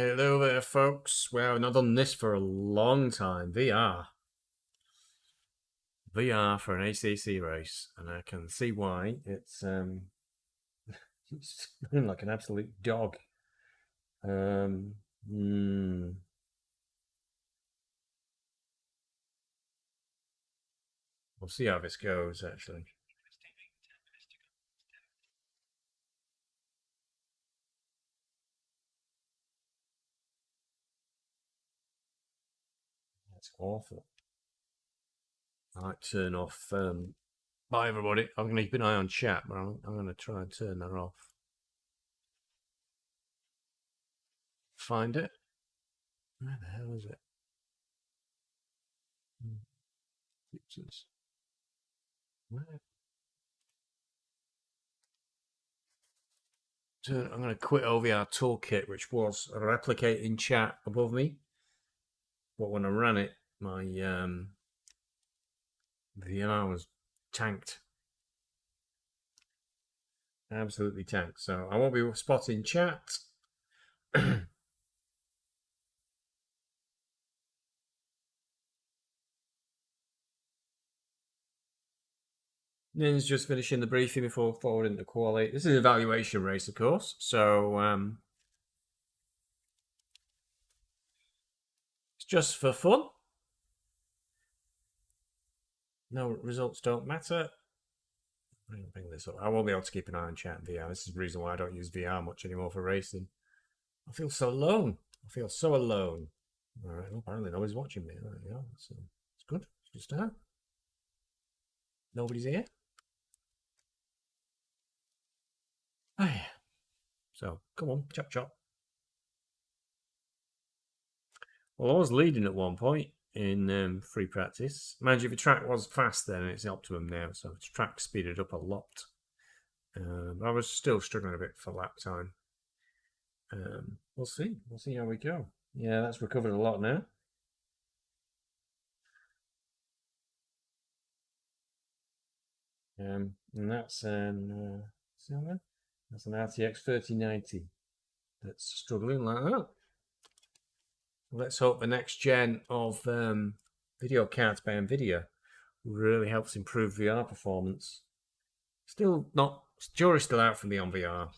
Hello there, folks. Well, I've not done this for a long time. VR for an ACC race, and I can see why. It's it's running like an absolute dog. We'll see how this goes, actually. That's awful. I might turn off. Bye, everybody. I'm going to keep an eye on chat, but I'm going to try and turn that off. Find it. Where the hell is it? Pictures. Where? I'm going to quit OVR Toolkit, which was replicating chat above me. But when I ran it, my VR was tanked. Absolutely tanked. So I won't be spotting chat. Nin's just finishing the briefing before forwarding the quali. This is an evaluation race, of course. So it's just for fun. No results don't matter. Bring this up. I won't be able to keep an eye on chat and VR. This is the reason why I don't use VR much anymore for racing. I feel so alone. I feel so alone. All right. Well, apparently nobody's watching me. There you go. So it's good. It's good start. Nobody's here. Oh, yeah. So come on, chop chop. Well, I was leading at one point in free practice. Mind you, if the track was fast then, it's the optimum now, so the track speeded up a lot. I was still struggling a bit for lap time. We'll see. We'll see how we go. Yeah, that's recovered a lot now. And that's an that's an RTX 3090 that's struggling like that. Let's hope the next gen of video cards by NVIDIA really helps improve VR performance. Still not, jury's still out for me on VR.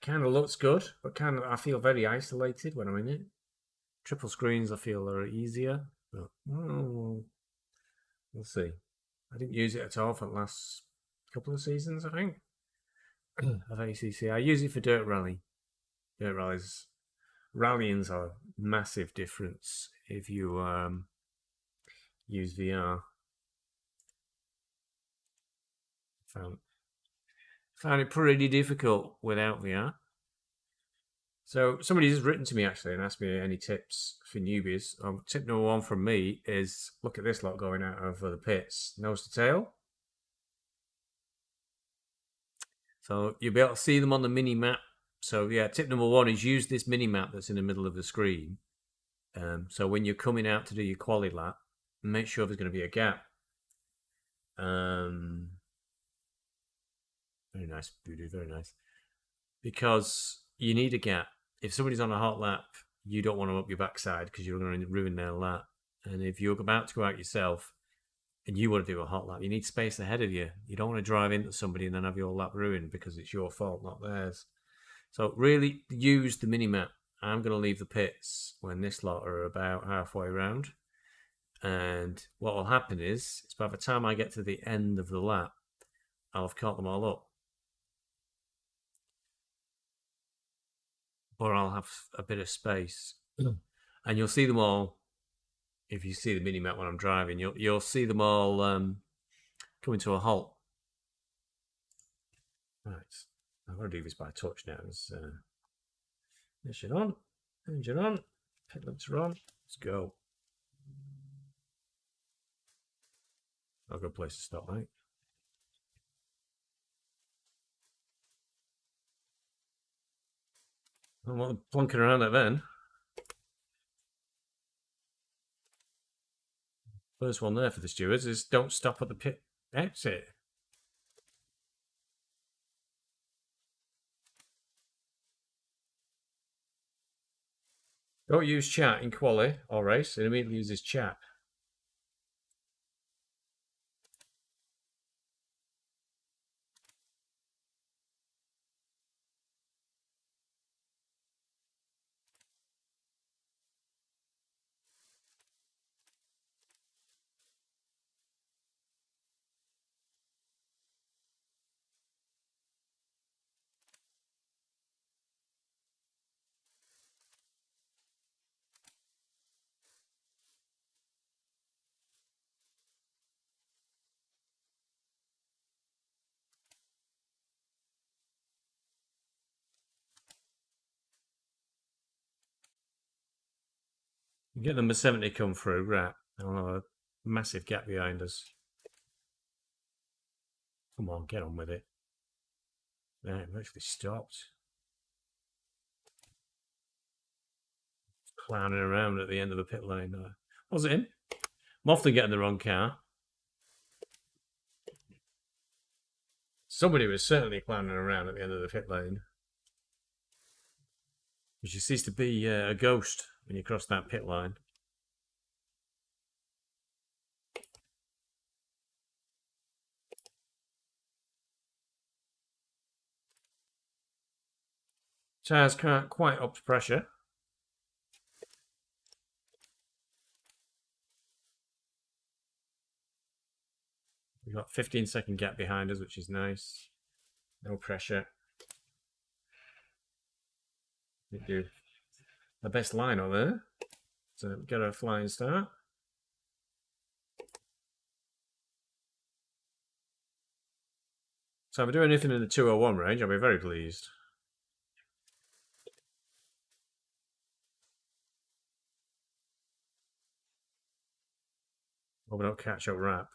Kind of looks good, but I feel very isolated when I'm in it. Triple screens I feel are easier, but we'll see. I didn't use it at all for the last couple of seasons, I think, of ACC. I use it for Dirt Rally. Dirt Rallies. Rallying's a massive difference if you use VR. Found it pretty difficult without VR. So somebody has written to me actually and asked me any tips for newbies. Tip number one from me is look at this lot going out over the pits, nose to tail. So you'll be able to see them on the mini map. So yeah, tip number one is use this mini map that's in the middle of the screen. So when you're coming out to do your quali lap, make sure there's going to be a gap. Very nice, Voodoo, very nice. Because you need a gap. If somebody's on a hot lap, you don't want them up your backside because you're going to ruin their lap. And if you're about to go out yourself and you want to do a hot lap, you need space ahead of you. You don't want to drive into somebody and then have your lap ruined because it's your fault, not theirs. So really use the mini-map. I'm going to leave the pits when this lot are about halfway around. And what will happen is by the time I get to the end of the lap, I'll have caught them all up. Or I'll have a bit of space. And you'll see them all, if you see the mini-map when I'm driving, you'll see them all coming to a halt. Right. I'm going to do this by touch now. Ignition on, engine on, pit lamps are on. Let's go. Not a good place to stop, mate. I'm not plonking around it then. First one there for the stewards is don't stop at the pit exit. Don't use chat in quali or race. It immediately uses chat. You get number 70 come through, right? Oh, a massive gap behind us. Come on, get on with it. Yeah, it actually stopped. Clowning around at the end of the pit lane. Was it him? I'm often getting the wrong car. Somebody was certainly clowning around at the end of the pit lane. Because you cease to be a ghost when you cross that pit line. Tyres can't quite up to pressure. We've got 15-second gap behind us, which is nice. No pressure. We do the best line on there. So get a flying start. So if we do anything in the 201 range, I'll be very pleased. Hope we don't catch up wrap.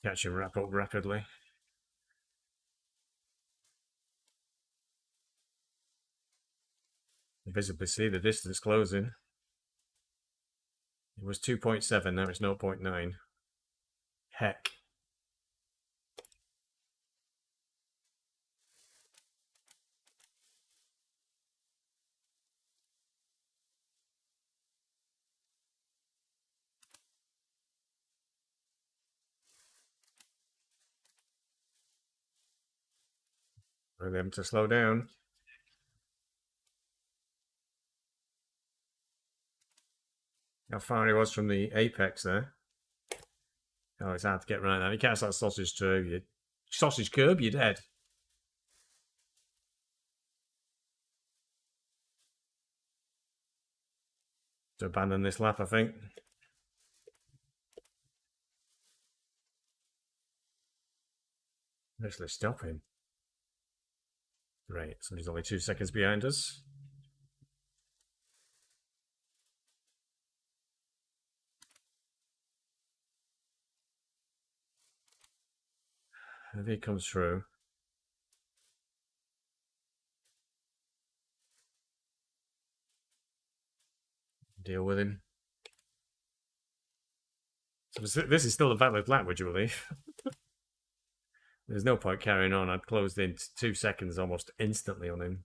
Catch a wrap up rapidly. You visibly see the distance closing. It was 2.7, now it's 0.9. Heck. For them to slow down. How far he was from the apex there. Oh, it's hard to get right now. You can't start sausage curb. Sausage curb, you're dead. To abandon this lap, I think. Actually stop him. Right, so he's only 2 seconds behind us. If he comes through. Deal with him. So this is still a valid lap, would you believe? There's no point carrying on. I'd closed in 2 seconds almost instantly on him.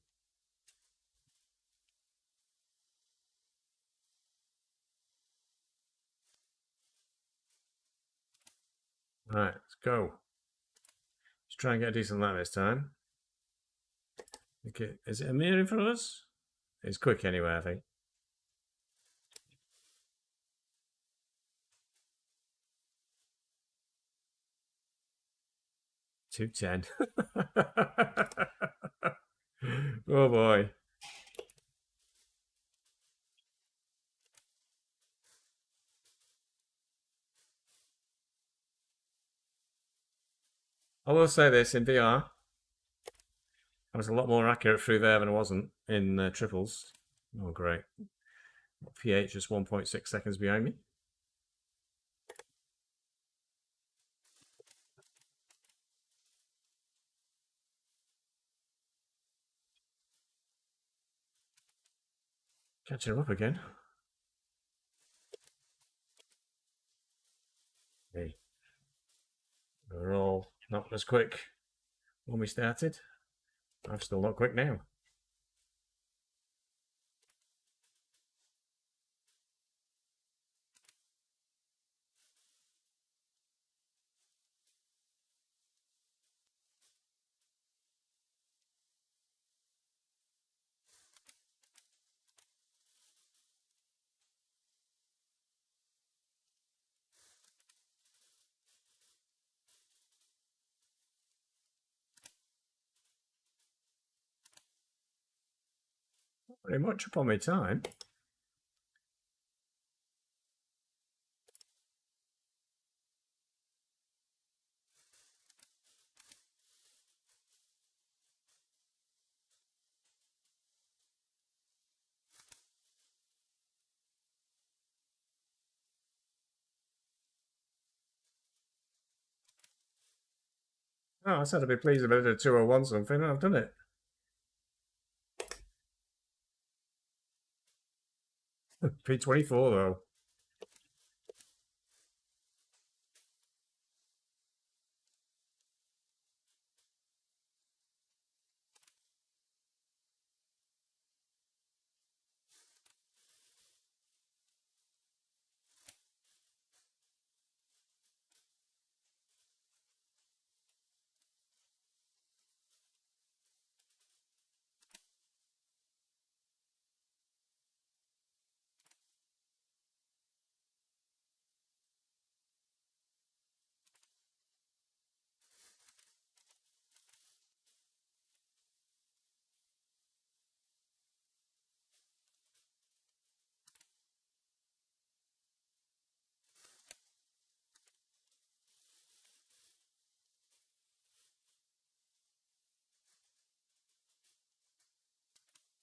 Right, let's go. Let's try and get a decent lap this time. Okay, is it Amir in front of us? It's quick anyway, I think. 2:10. Oh boy. I will say this, in VR, I was a lot more accurate through there than I wasn't in triples. Oh, great. PH just 1.6 seconds behind me. Catching him up again. Hey. We're all Not as quick when we started. I'm still not quick now. Not very much upon my time. Oh, I said I'd be pleased if I did a 201 something, and I've done it. P24 though.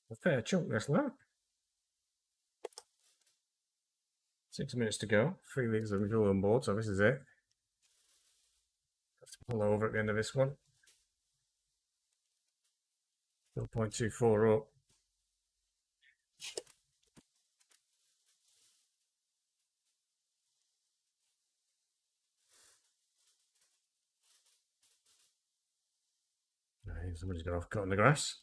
A fair chunk this lap. 6 minutes to go. 3 litres of fuel on board, so this is it. Have to pull over at the end of this one. 0.24 up. Somebody's got off cut in the grass.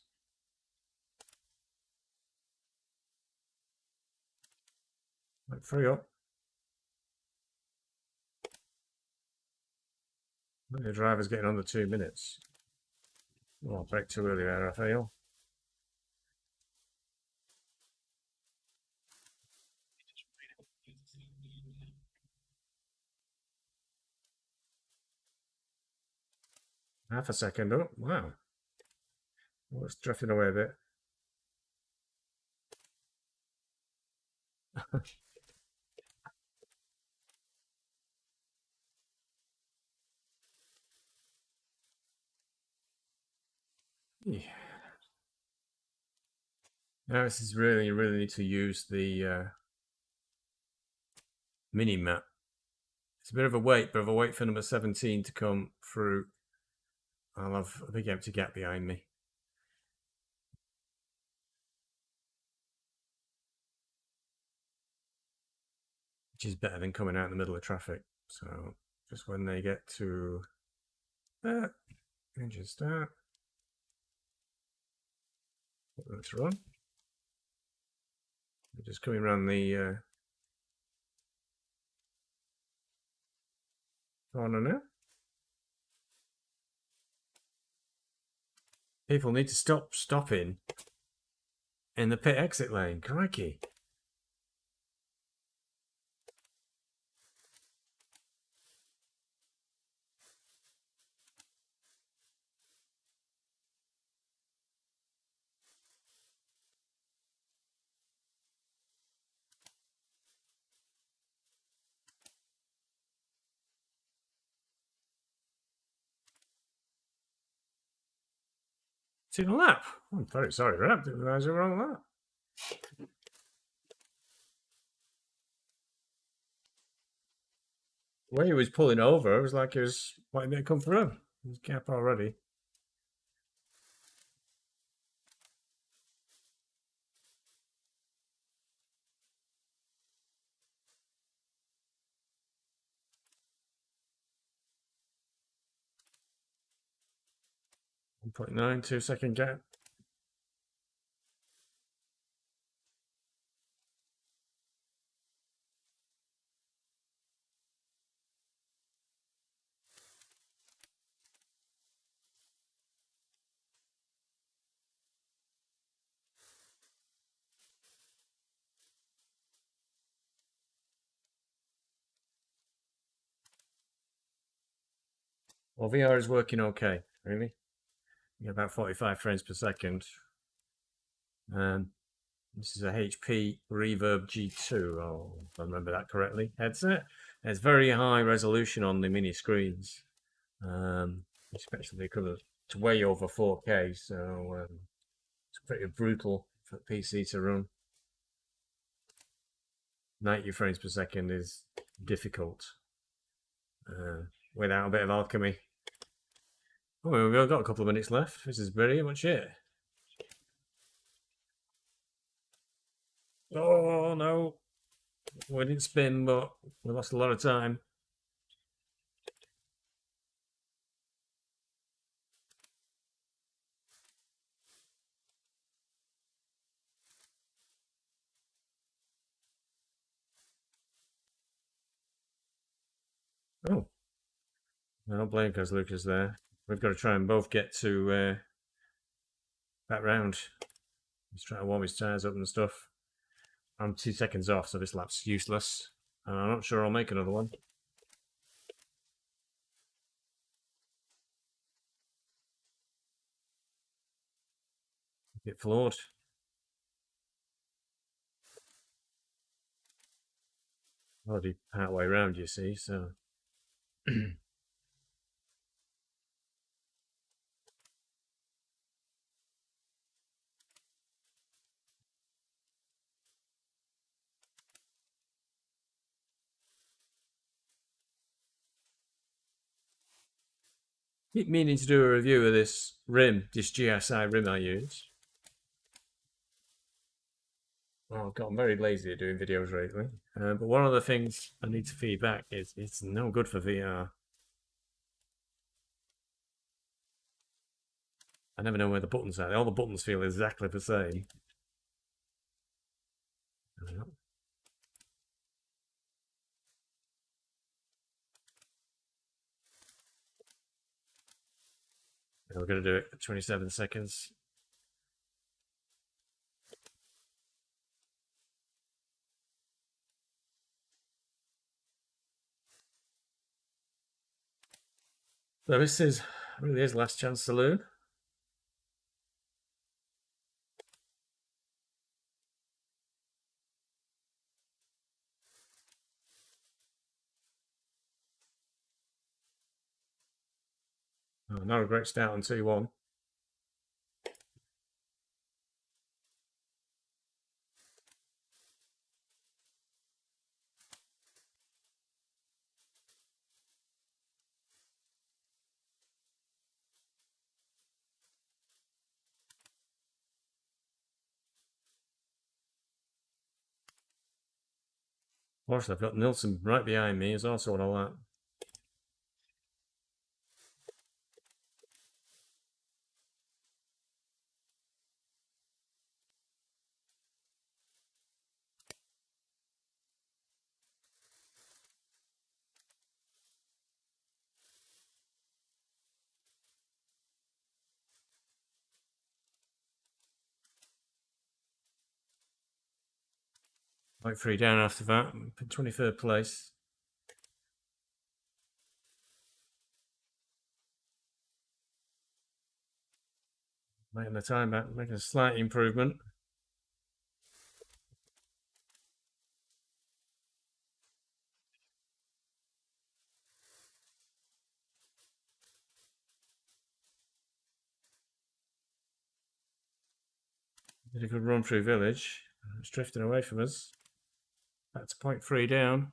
Like 3 up. The driver's getting under 2 minutes. Oh, back too early there, I feel. Half a second up. Wow. Well, it's drifting away a bit. Yeah. Now this is really need to use the mini map. It's a bit of a wait for number 17 to come through. I'll have a big empty gap behind me. Which is better than coming out in the middle of traffic. So just when they get to that, engine start. Let's run. We're just coming around the corner now. People need to stop stopping in the pit exit lane. Crikey. It's in a lap. I'm very sorry, Rap. Didn't realise you were on that. The way he was pulling over, it was like he was wanting me to come through. His gap already. 1.9, 2-second gap. Well, VR is working okay, really. You get about 45 frames per second. This is a HP Reverb G2, if I remember that correctly, headset. It's very high resolution on the mini screens, especially because it's way over 4K, so it's pretty brutal for PC to run. 90 frames per second is difficult without a bit of alchemy. Oh, we've got a couple of minutes left. This is very much it. Oh no, we didn't spin, but we lost a lot of time. Oh, I don't blame because Lucas there. We've got to try and both get to that round. He's trying to warm his tyres up and stuff. I'm 2 seconds off, so this lap's useless. And I'm not sure I'll make another one. Get floored. Already part way round, you see, so. Keep meaning to do a review of this rim, this GSI rim I use. Well, I've gotten very lazy at doing videos lately. But one of the things I need to feed back is it's no good for VR. I never know where the buttons are. All the buttons feel exactly the same. We're going to do it at 27 seconds. So this is really his last chance saloon. Oh, not a great start on 2-1. Of I've got Nilsson right behind me, is also what I like. Like 3 down after that, 23rd place. Making the time back, making a slight improvement. Did a good run through village. It's drifting away from us. That's 0.3 down.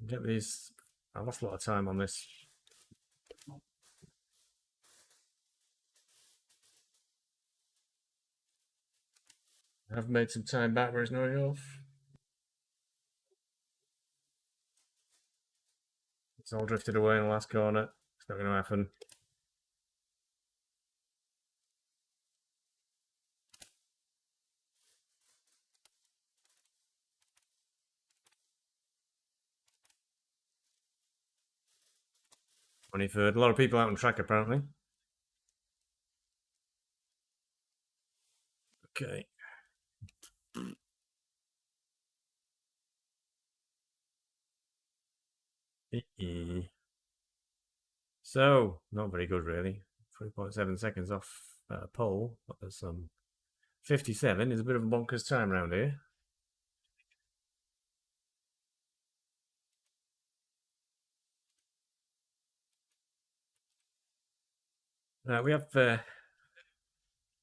Get these. I lost a lot of time on this. I've made some time back where it's not enough. It's all drifted away in the last corner. It's not going to happen. A lot of people out on track apparently. Okay. So, not very good really. 3.7 seconds off pole, but there's some 57 is a bit of a bonkers time around here. We have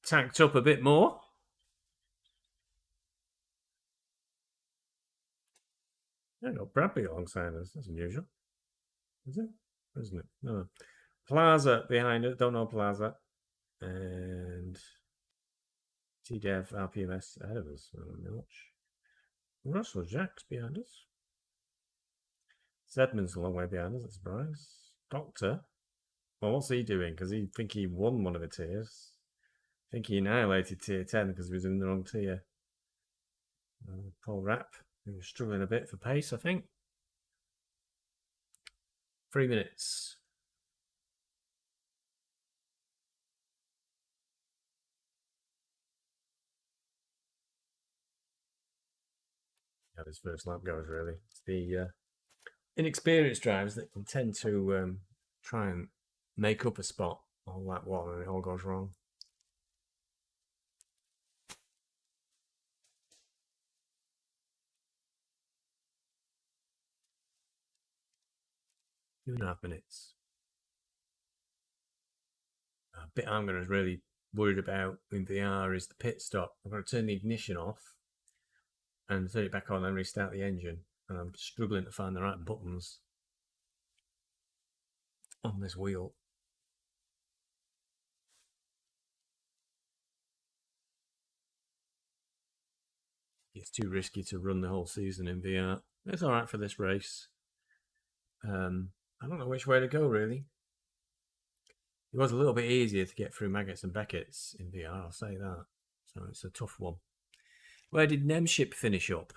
tanked up a bit more. I got Bradley alongside us. That's unusual. Is it? Isn't it? No. Plaza behind it. Don't know Plaza. And TDev RPMS ahead of us. Russell Jack's behind us. Zedman's a long way behind us. That's a surprise. Doctor. Well, what's he doing? Because he think he won one of the tiers. I think he annihilated tier 10 because he was in the wrong tier. Paul Rapp, who was struggling a bit for pace, I think. 3 minutes. How this first lap goes, really. It's the inexperienced drivers that can tend to try and make up a spot on lap one and it all goes wrong. Two and a half minutes. A bit I'm going to really worried about in VR is the pit stop. I'm going to turn the ignition off and turn it back on and restart the engine. And I'm struggling to find the right buttons on this wheel. It's too risky to run the whole season in VR. It's all right for this race. I don't know which way to go, really. It was a little bit easier to get through Maggots and Beckett's in VR, I'll say that. So it's a tough one. Where did Nemship finish up?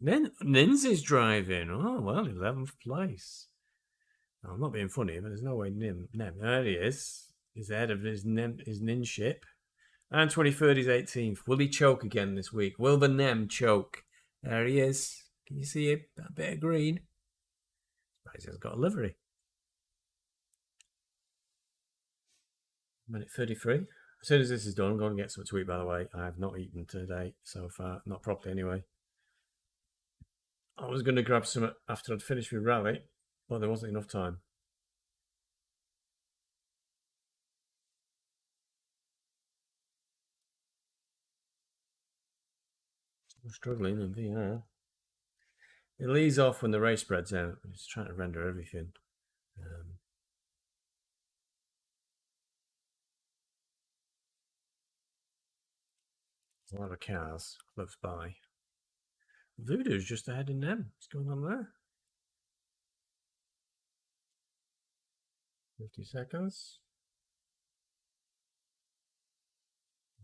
Nins is driving. Oh, well, 11th place. No, I'm not being funny, but there's no way Nem. There he is. He's ahead of his Ninship. And 23rd is 18th. Will he choke again this week? Will the Nem choke? There he is. Can you see it? That bit of green. He's got a livery. Minute 33. As soon as this is done, I'm going to get some to eat, by the way. I have not eaten today so far. Not properly, anyway. I was going to grab some after I'd finished with Rally, but there wasn't enough time. I'm struggling in VR. It leaves off when the race spreads out. It's trying to render everything. A lot of cars close by. Voodoo's just ahead in them. What's going on there? 50 seconds.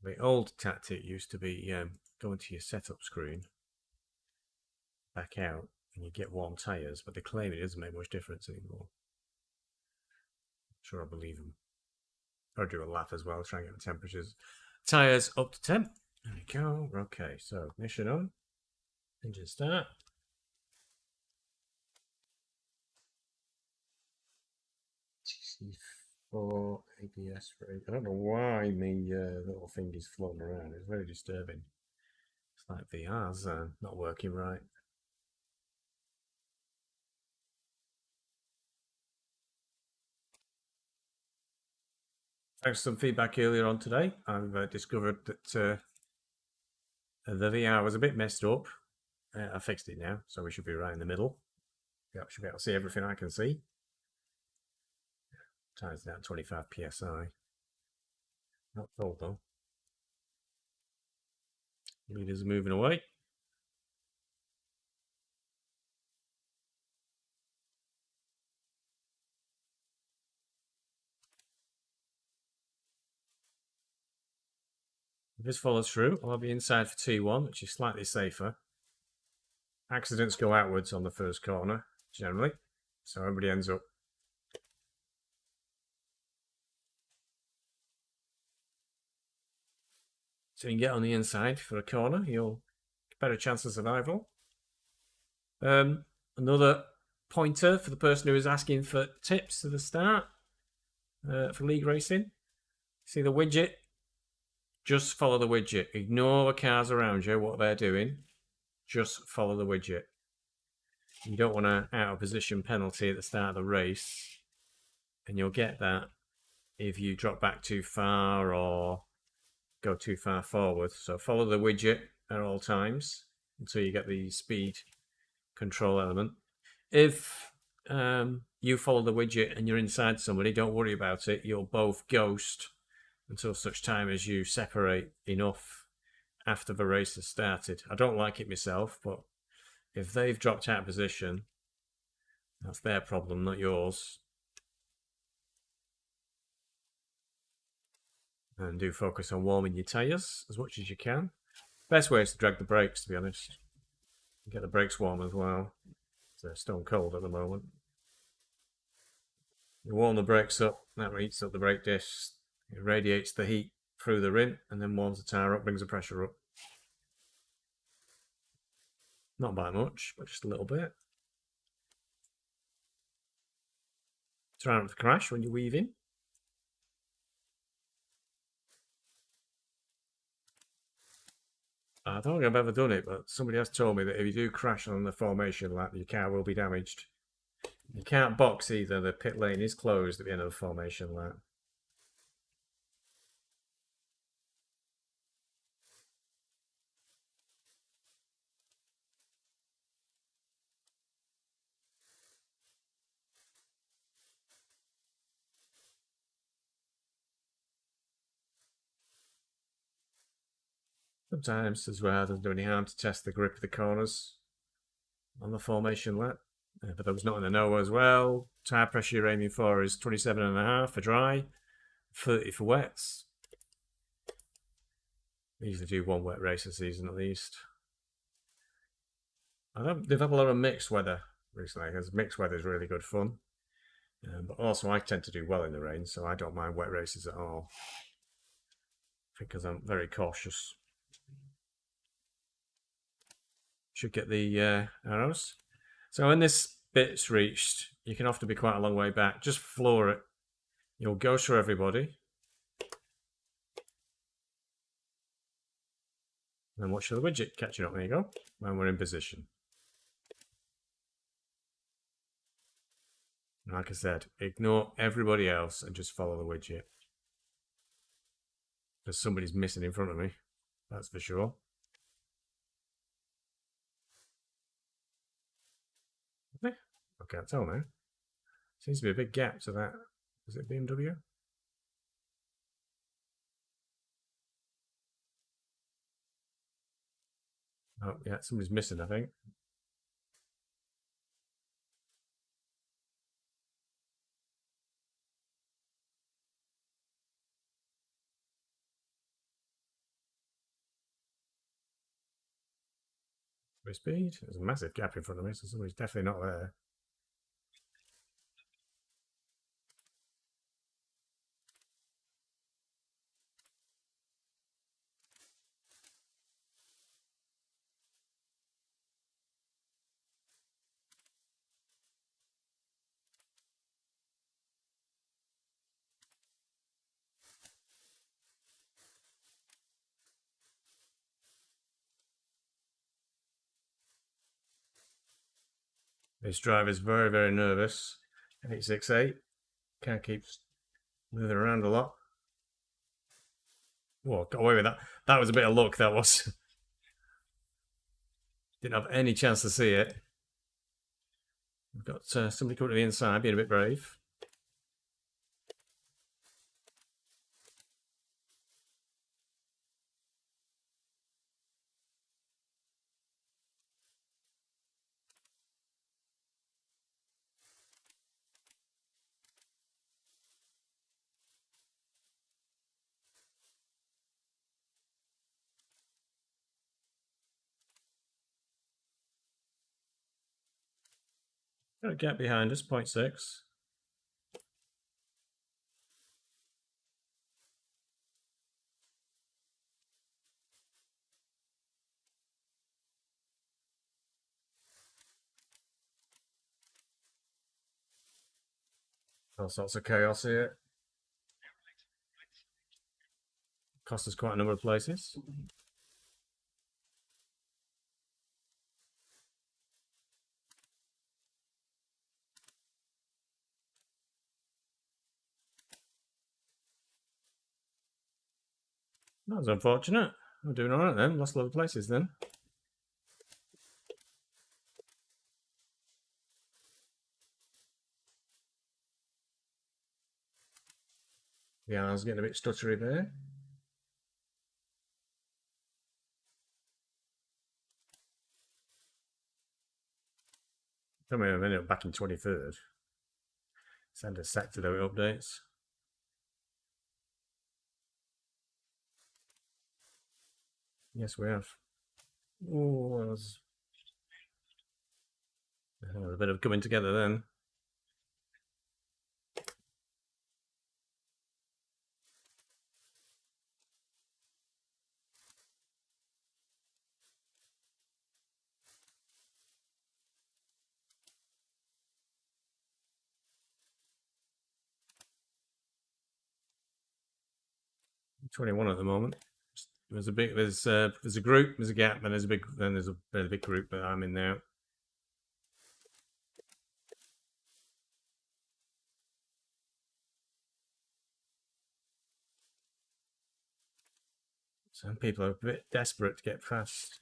The old tactic used to be go into your setup screen, back out, and you get warm tyres, but they claim it doesn't make much difference anymore. I'm sure I believe them. I'll do a lap as well, try and get the temperatures. Tyres up to temp. There we go. Okay, so ignition on. Engine start. GT3 ABS free. I don't know why the little thing is floating around. It's very disturbing. It's like VR's not working right. Thanks for some feedback earlier on today. I've discovered that the VR was a bit messed up. I fixed it now, so we should be right in the middle. Yeah, should be able to see everything I can see. Tires down 25 psi. Not cold though. Leaders are moving away. If this follows through, I'll have the inside for T1, which is slightly safer. Accidents go outwards on the first corner, generally, so everybody ends up. So you can get on the inside for a corner, you'll get better chance of survival. Another pointer for the person who is asking for tips at the start for league racing. See the widget? Just follow the widget. Ignore the cars around you, what they're doing. Just follow the widget. You don't want an out of position penalty at the start of the race, and you'll get that if you drop back too far or go too far forward. So follow the widget at all times until you get the speed control element. If you follow the widget and you're inside somebody, don't worry about it. You'll both ghost until such time as you separate enough after the race has started. I don't like it myself, but if they've dropped out of position, that's their problem, not yours. And do focus on warming your tyres as much as you can. Best way is to drag the brakes, to be honest. Get the brakes warm as well. They're stone cold at the moment. You warm the brakes up, that heats up the brake discs. It radiates the heat through the rim and then warms the tyre up, brings the pressure up. Not by much, but just a little bit. Try not to crash when you're weaving. I don't think I've ever done it, but somebody has told me that if you do crash on the formation lap, your car will be damaged. You can't box either. The pit lane is closed at the end of the formation lap. Sometimes as well, it doesn't do any harm to test the grip of the corners on the formation lap. For those not in the know as well, tyre pressure you're aiming for is 27.5 for dry, 30 for wets. I usually do one wet race a season at least. They've had a lot of mixed weather recently, because mixed weather is really good fun. But also I tend to do well in the rain, so I don't mind wet races at all, because I'm very cautious. Should get the arrows. So when this bit's reached, you can often be quite a long way back. Just floor it. You'll go through everybody. And watch the widget catching up. There you go. When we're in position. Like I said, ignore everybody else and just follow the widget. Because somebody's missing in front of me. That's for sure. I can't tell now. Seems to be a big gap to that. Is it BMW? Oh, yeah, somebody's missing, I think. Speed. There's a massive gap in front of me, so somebody's definitely not there. This driver's very, very nervous. 868. Can't keep moving around a lot. Whoa, got away with that. That was a bit of luck, that was. Didn't have any chance to see it. We've got somebody coming to the inside, being a bit brave. Got a gap behind us, 0.6. All sorts of chaos here. Cost us quite a number of places. That was unfortunate. We're doing all right then. Lost a lot of places then. Yeah, I was getting a bit stuttery there. Come here a minute, back in 23rd. Send a sec to do updates. Yes, we have. Oh, that was a bit of coming together then. I'm 21 at the moment. There's a big, there's a group, there's a gap, and there's a big, then there's a big group that I'm in now. Some people are a bit desperate to get past.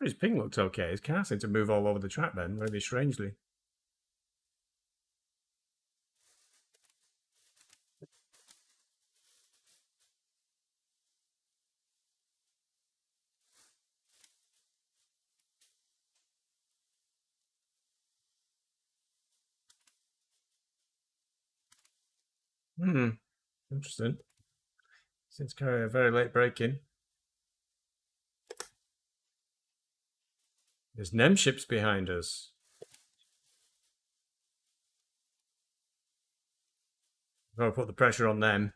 His ping looked okay. His car seemed to move all over the track then, very strangely. Interesting. Since carry a very late break in. There's Nem ships behind us. We've got to put the pressure on them.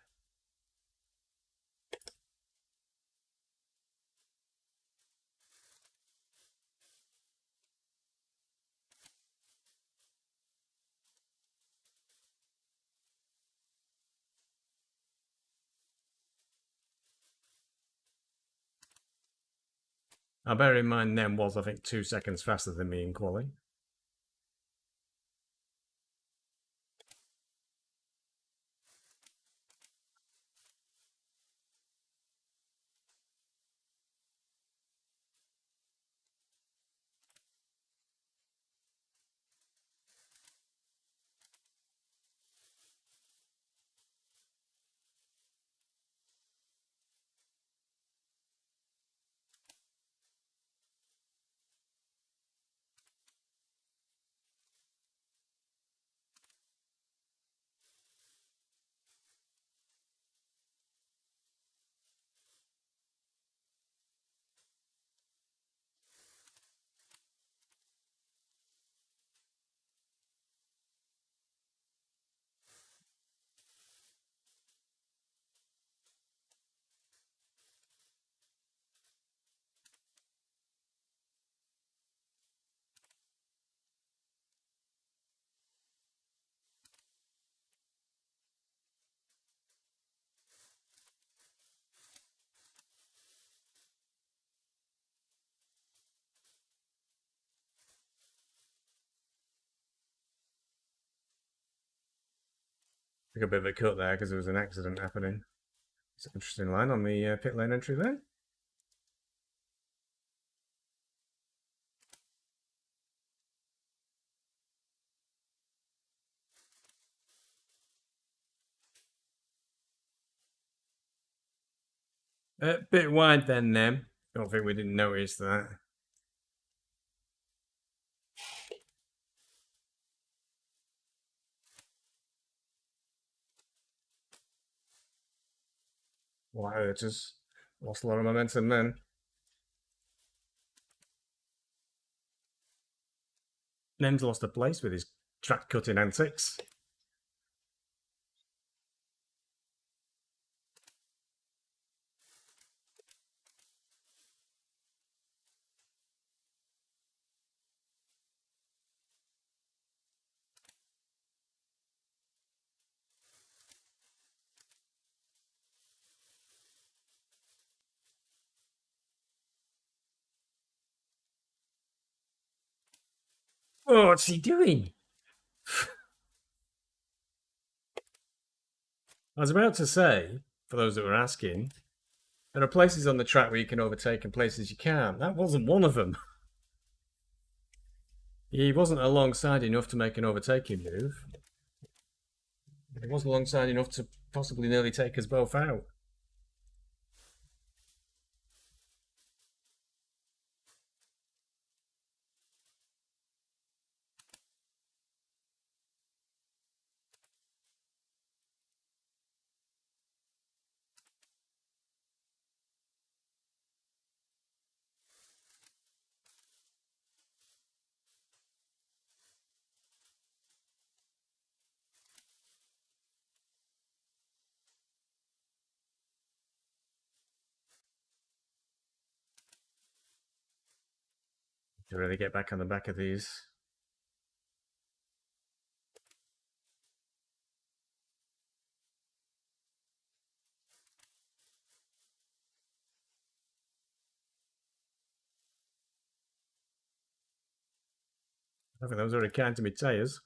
Now, bear in mind, Nem was, I think, 2 seconds faster than me in quali. Took a bit of a cut there because there was an accident happening. It's an interesting line on the pit lane entry there. A bit wide then, Nem. Don't think we didn't notice that. Well, that hurt us. Lost a lot of momentum then. Nem's lost a place with his track cutting antics. Oh, what's he doing? I was about to say, for those that were asking, there are places on the track where you can overtake and places you can't. That wasn't one of them. He wasn't alongside enough to make an overtaking move. He wasn't alongside enough to possibly nearly take us both out. To really get back on the back of these. I think that was already counting me tyres.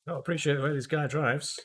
I appreciate the way this guy drives.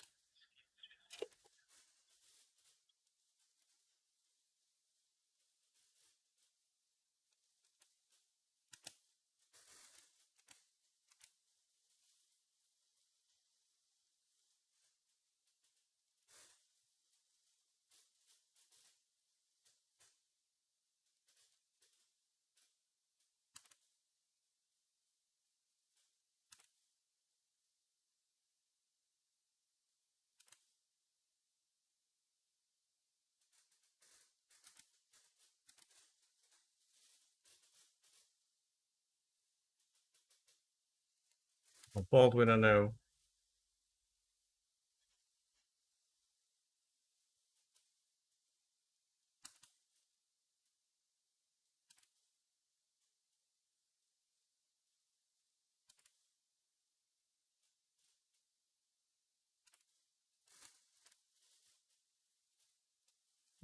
Baldwin, I know.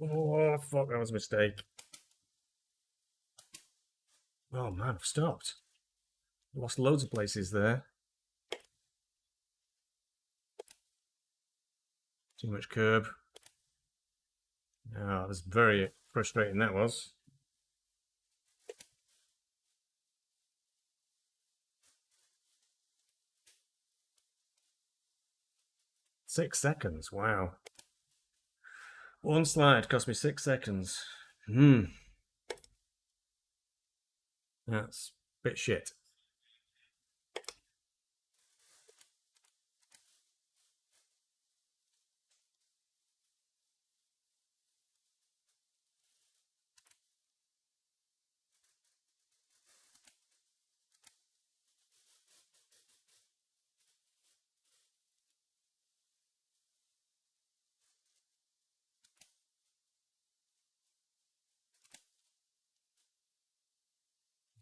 Oh, fuck, that was a mistake. Oh, man, I've stopped. Lost loads of places there. Too much curb. Oh, that was very frustrating, that was. $6 seconds, wow. One slide cost me 6 seconds. That's Bit shit.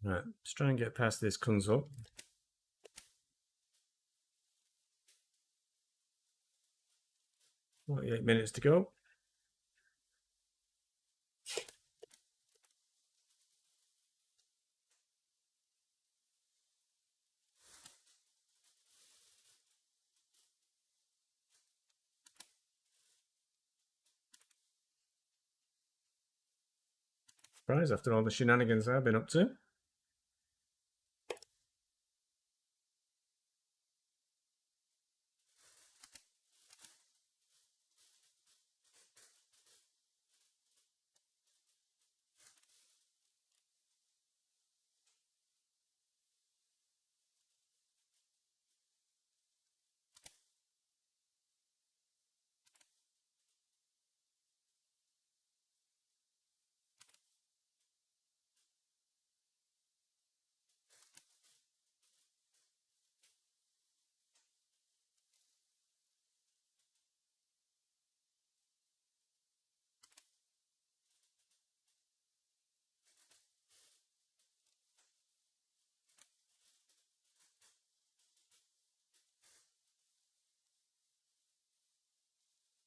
Right, let's try and get past this Kunzel. 48 minutes to go. Surprise after all the shenanigans I've been up to.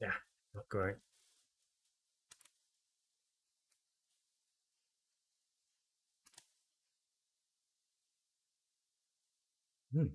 Yeah, not great. Hmm.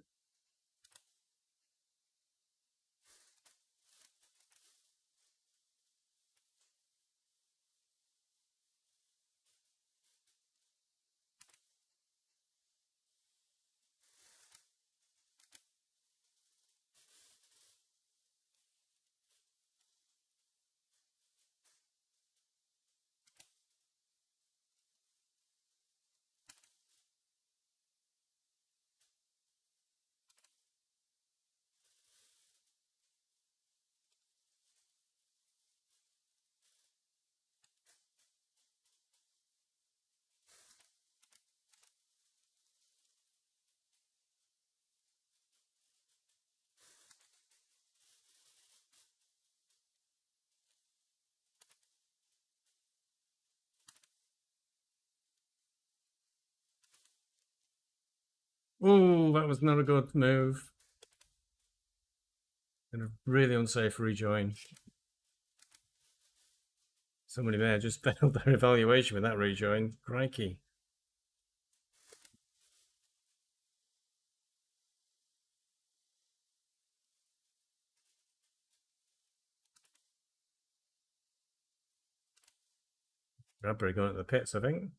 Oh, that was not a good move. And a really unsafe rejoin. Somebody there just failed their evaluation with that rejoin. Crikey. Bradbury going to the pits, I think.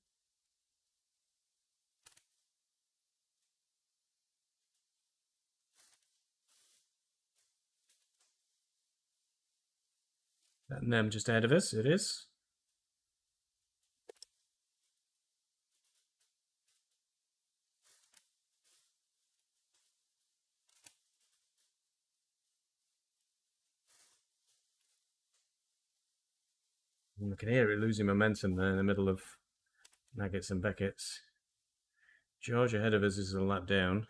And them just ahead of us, it is. And I can hear it losing momentum there in the middle of Maggots and Beckett's. George ahead of us is a lap down.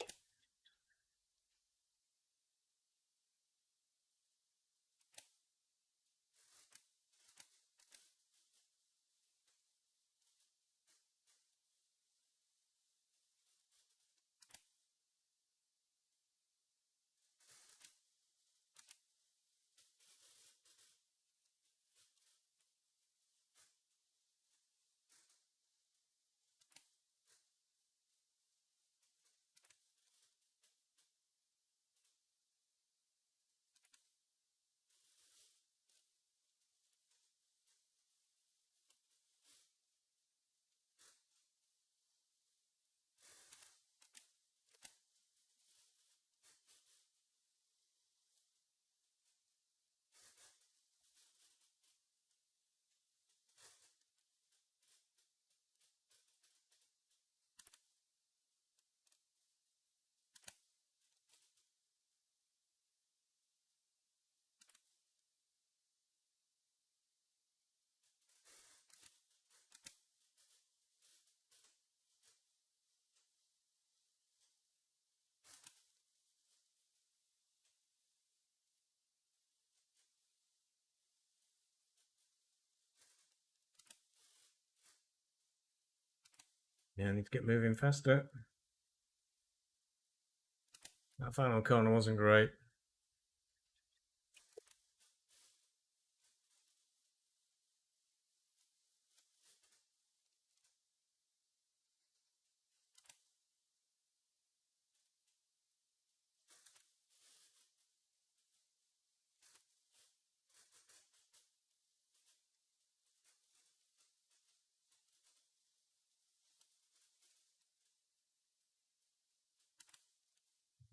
Yeah, I need to get moving faster. That final corner wasn't great.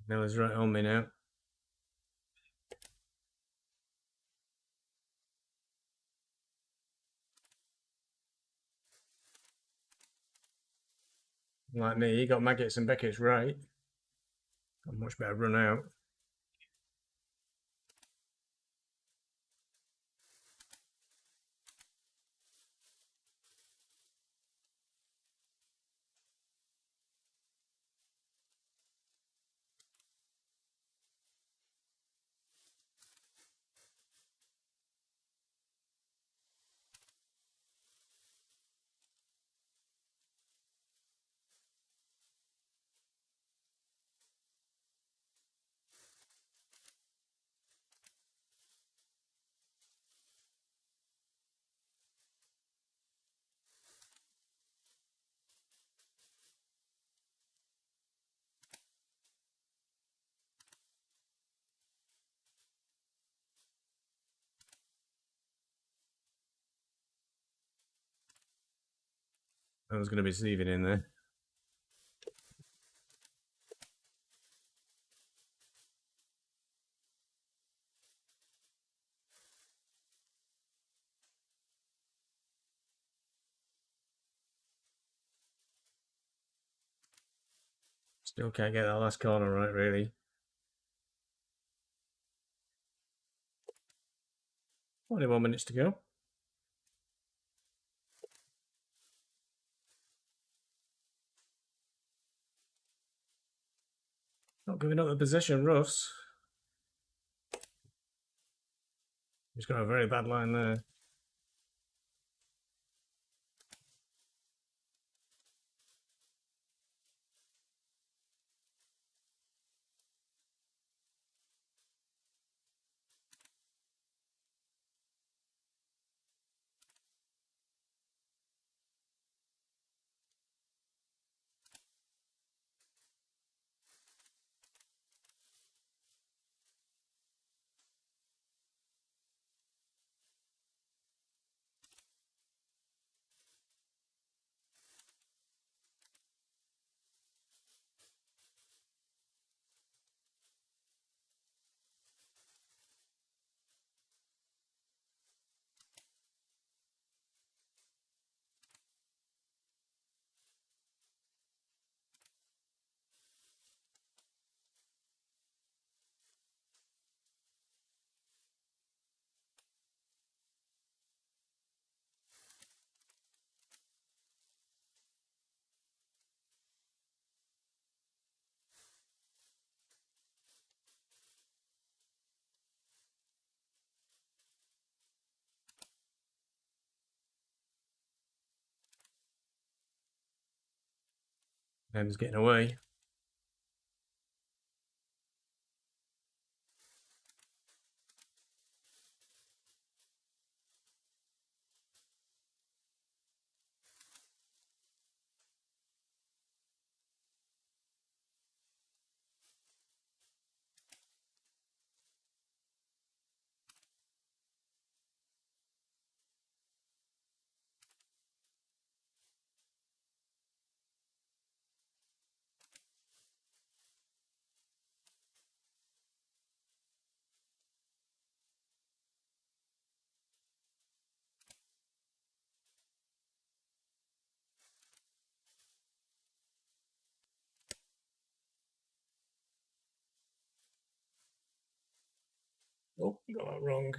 Miller's right on me now. Like me, he got Maggots and Beckett's right. Got a much better run out. I was going to be sleeving in there. Still can't get that last corner right, really. 41 minutes to go. Not giving up the position, Russ. He's got a very bad line there. M's getting away. Oh, got that wrong.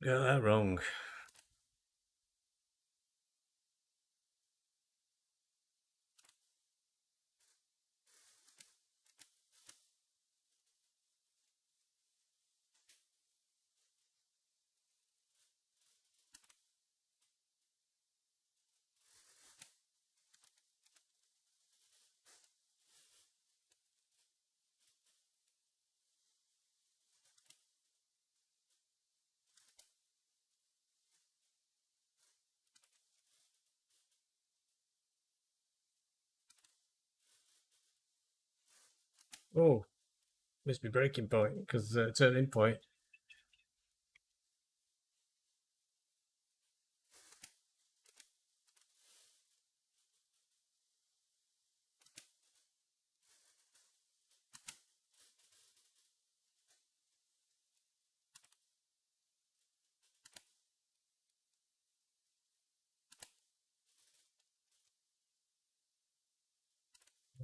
Got that wrong. Oh, must be braking point because turning point.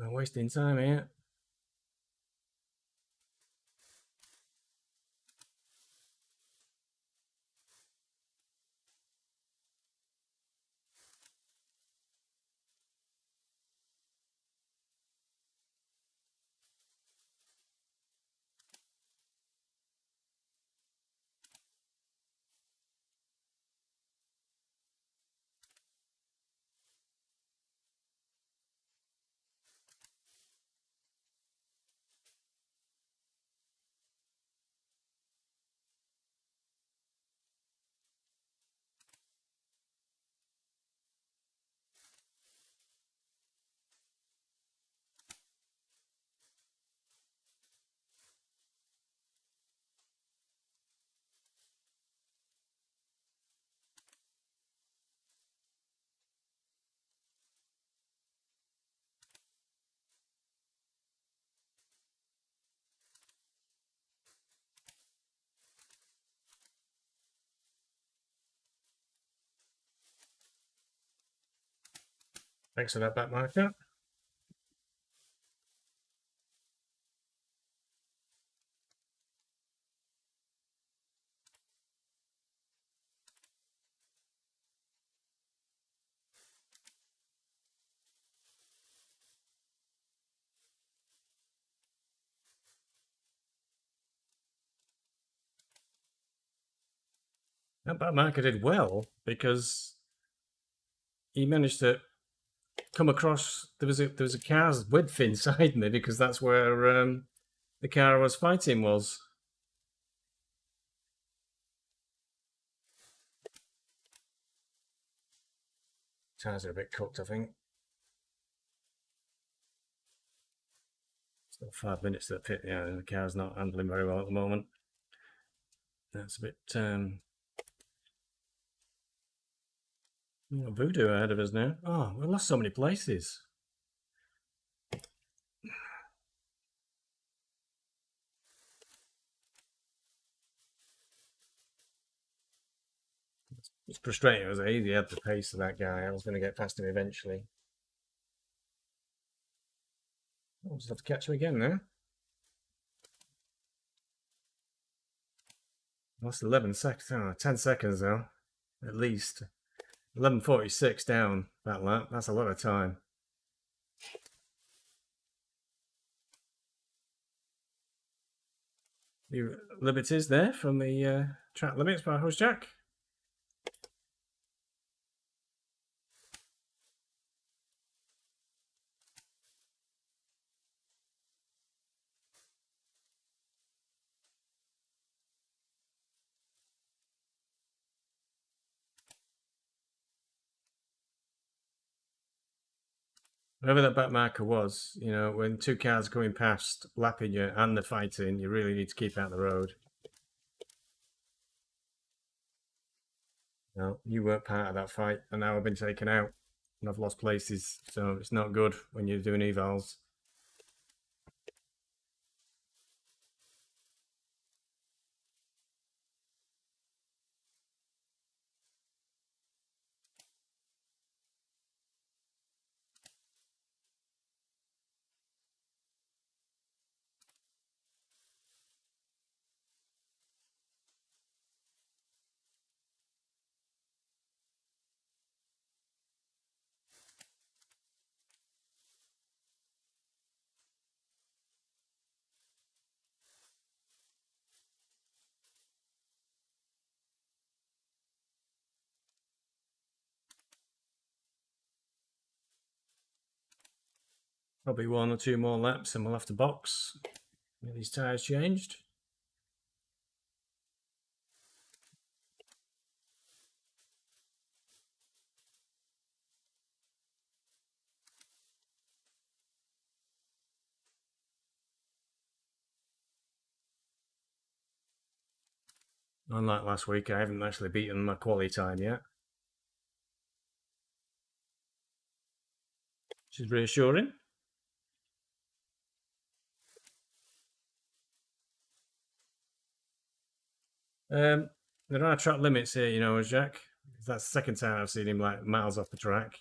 I'm wasting time here. Thanks for that back marker. That back marker did well because he managed to come across. There was a car's width inside me because that's where the car I was fighting was. Tires are a bit cooked, I think. Still 5 minutes to the pit. Yeah, the car's not handling very well at the moment. That's a bit voodoo ahead of us now. Oh, we've lost so many places. It's frustrating. It was easy. He had the pace of that guy. I was going to get past him eventually. I'll just have to catch him again now. Lost 11 seconds. Oh, 10 seconds though, at least. 11:46 down that lap. That's a lot of time. The liberties there from the track limits by Host Jack. Whatever that back marker was, you know, when two cars going past, lapping you and the fighting, you really need to keep out the road. No, you weren't part of that fight, and now I've been taken out and I've lost places, so it's not good when you're doing evals. Probably 1 or 2 more laps and we'll have to box. Get these tyres changed. Unlike last week, I haven't actually beaten my quali time yet. Which is reassuring. There are track limits here, you know, Jack. That's the second time I've seen him like miles off the track.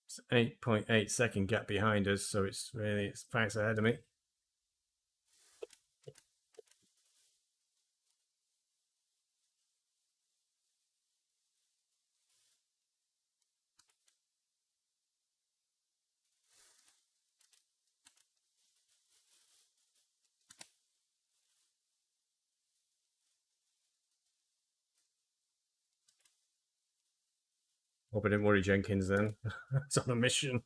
It's 8.8 second gap behind us, so it's fast ahead of me. Hope I didn't worry Jenkins then. It's on a mission.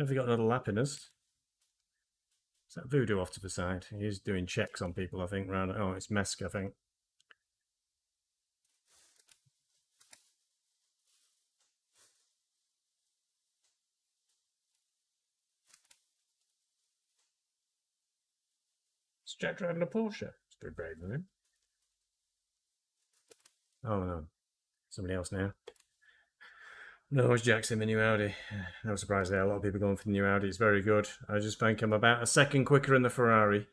Have we got another lap in us? Is that Voodoo off to the side? He's doing checks on people, I think, round. Oh, it's Mesk, I think. Is Jack driving a Porsche? It's pretty brave of him. Oh no, somebody else now. No, it's Jack's in the new Audi. No surprise there. A lot of people going for the new Audi. It's very good. I just think I'm about a second quicker in the Ferrari.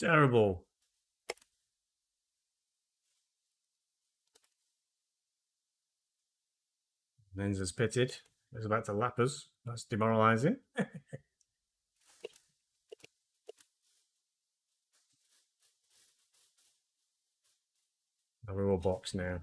Terrible. Nenzer's pitted. He's about to lap us. That's demoralising. We're all boxed now.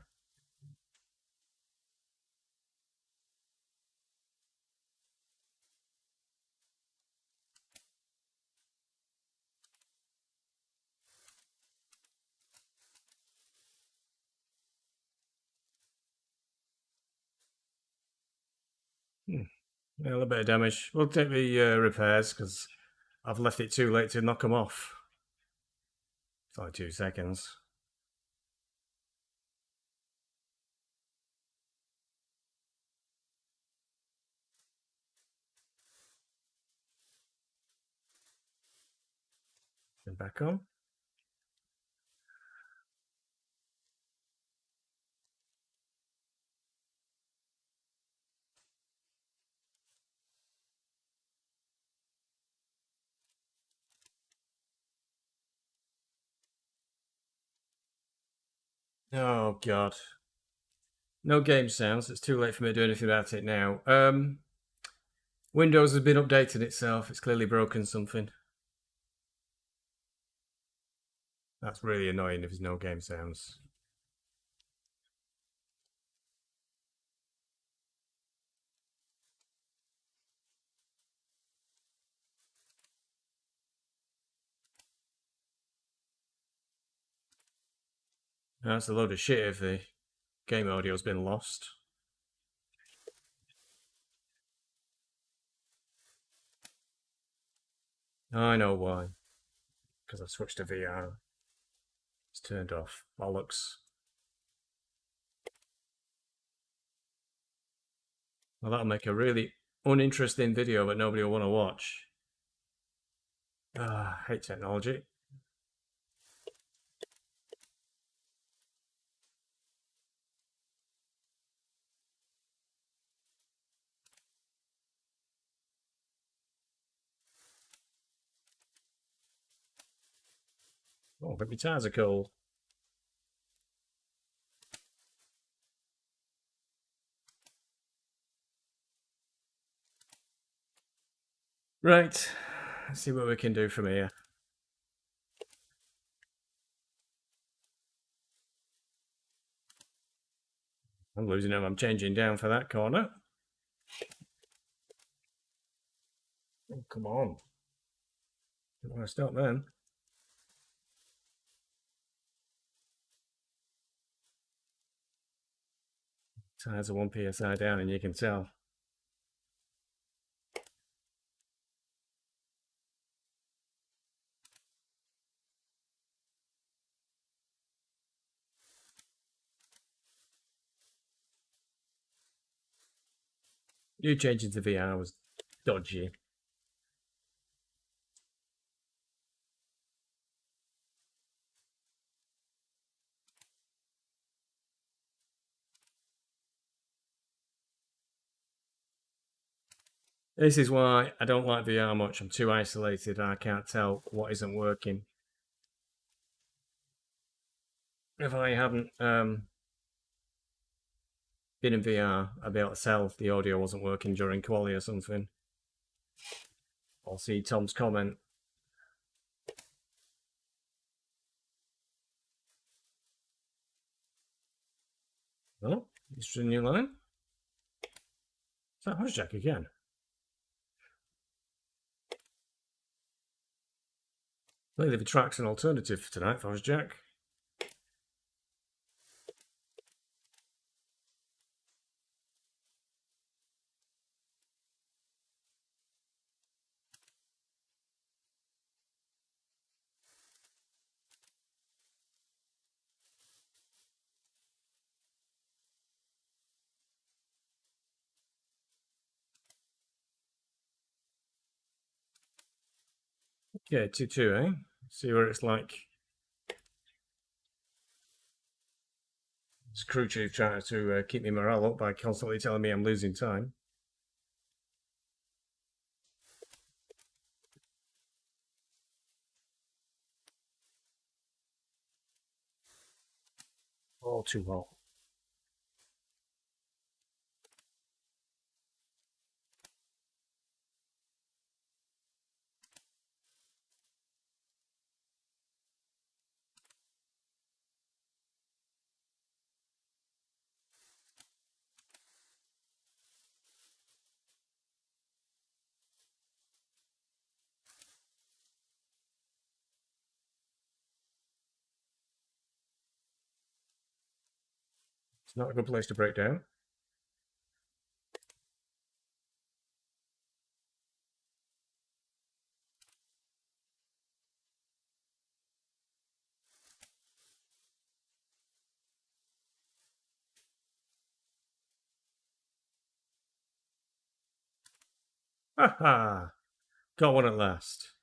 A little bit of damage. We'll take the repairs because I've left it too late to knock them off. It's only 2 seconds. And back on. Oh, God. No game sounds. It's too late for me to do anything about it now. Windows has been updating itself. It's clearly broken something. That's really annoying if there's no game sounds. That's a load of shit if the game audio's been lost. I know why. Because I've switched to VR. It's turned off. Bollocks. Well, that'll make a really uninteresting video that nobody will want to watch. I hate technology. Oh, but my tyres are cold. Right, let's see what we can do from here. I'm losing them. I'm changing down for that corner. Oh, come on. Don't want to stop then. Tyres are 1 psi down, and you can tell. You changing to VR was dodgy. This is why I don't like VR much. I'm too isolated. I can't tell what isn't working. If I hadn't been in VR, I'd be able to tell if the audio wasn't working during quali or something. I'll see Tom's comment. Oh, it's a new line. Is that Hosjack again? Clearly the track's an alternative for tonight for Hosjack. Okay, 2-2, eh? See what it's like. It's crew chief trying to keep me morale up by constantly telling me I'm losing time. All too hot. It's not a good place to break down. Ha ha! Got one at last.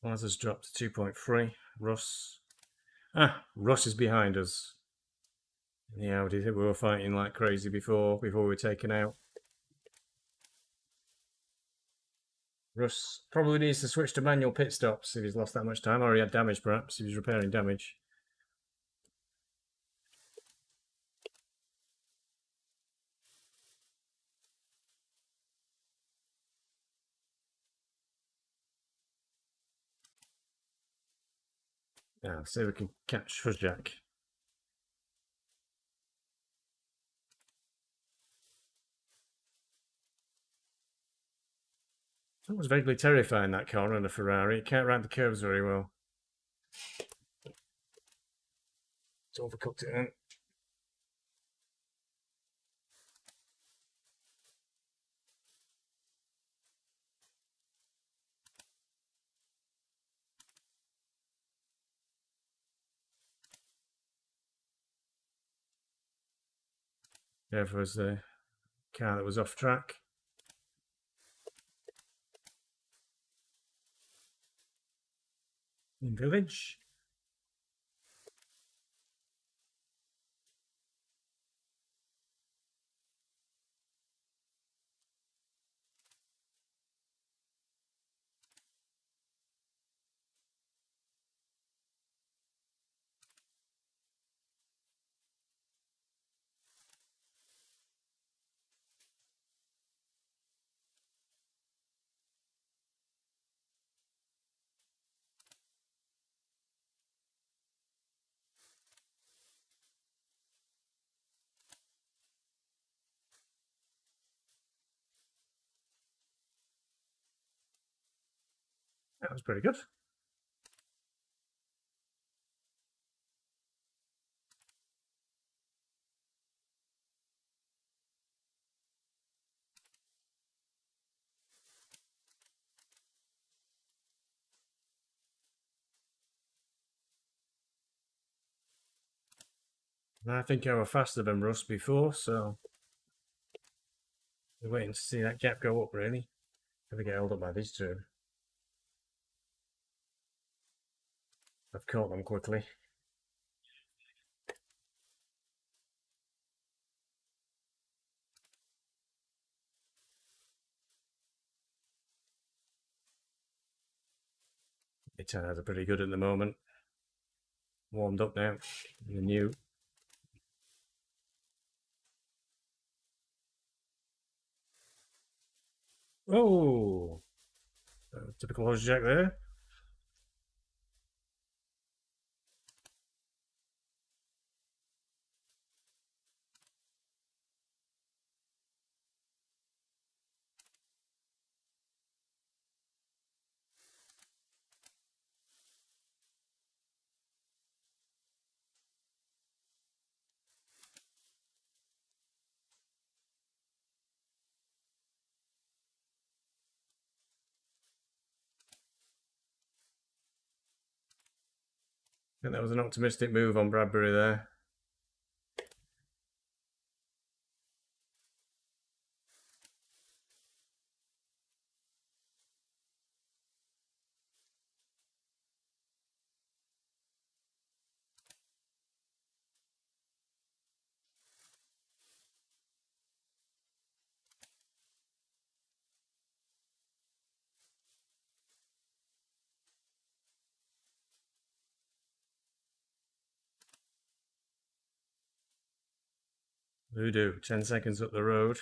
Lazar's dropped to 2.3. Russ is behind us. In the Audi, we were fighting like crazy before we were taken out. Russ probably needs to switch to manual pit stops if he's lost that much time, or he had damage perhaps, if he's repairing damage. Now, see if we can catch Fuzzjack. That was vaguely terrifying, that corner on a Ferrari. It can't ride the curves very well. It's overcooked it then. There was the car that was off track. In village. That was pretty good. I think I were faster than Russ before, so we're waiting to see that gap go up, really. If we get held up by these two. I've caught them quickly. The tyres are pretty good at the moment. Warmed up now. The new. Oh! Typical Fuzzjack there. I think that was an optimistic move on Bradbury there. Voodoo, 10 seconds up the road.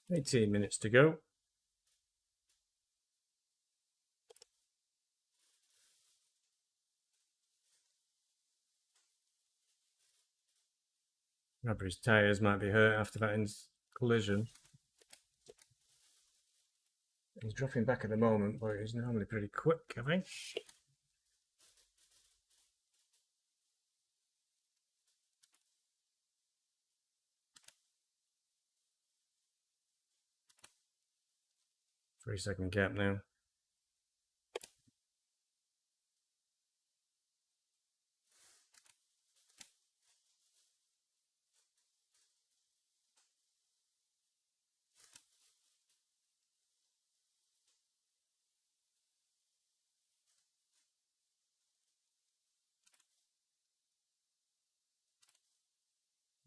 $18 minutes to go. Bradbury's tyres might be hurt after that collision. He's dropping back at the moment, but he's normally pretty quick, I think. 3-second gap now.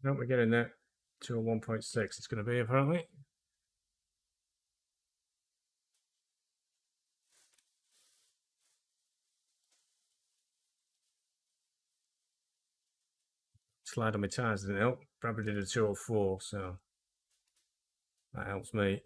Nope, we're getting there. 201.6 it's going to be apparently. Slide on my tyres didn't help. Probably did a 204, so that helps me.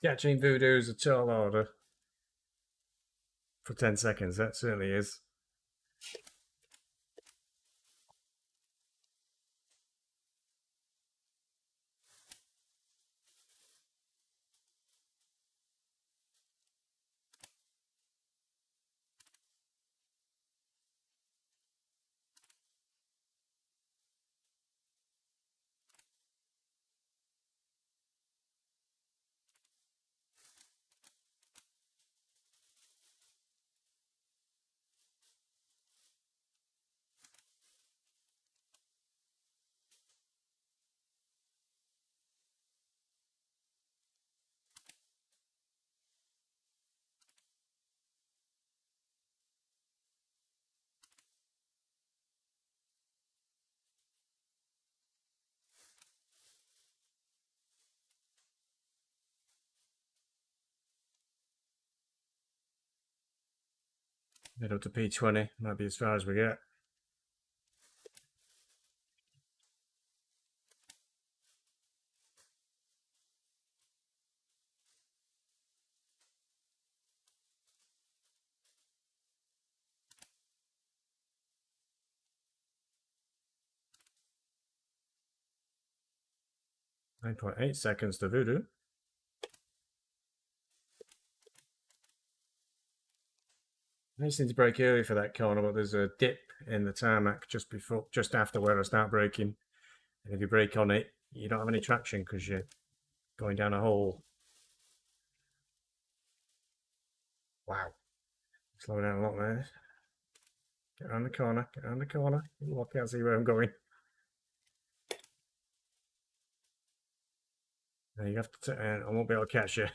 Catching Voodoo is a tall order for 10 seconds, that certainly is. Head up to P20, might be as far as we get. .8 seconds to Voodoo. I just need to brake early for that corner, but there's a dip in the tarmac just after where I start braking. And if you brake on it, you don't have any traction because you're going down a hole. Wow. Slow down a lot there. Get around the corner, get around the corner. I can't see where I'm going. Now you have to turn, I won't be able to catch you.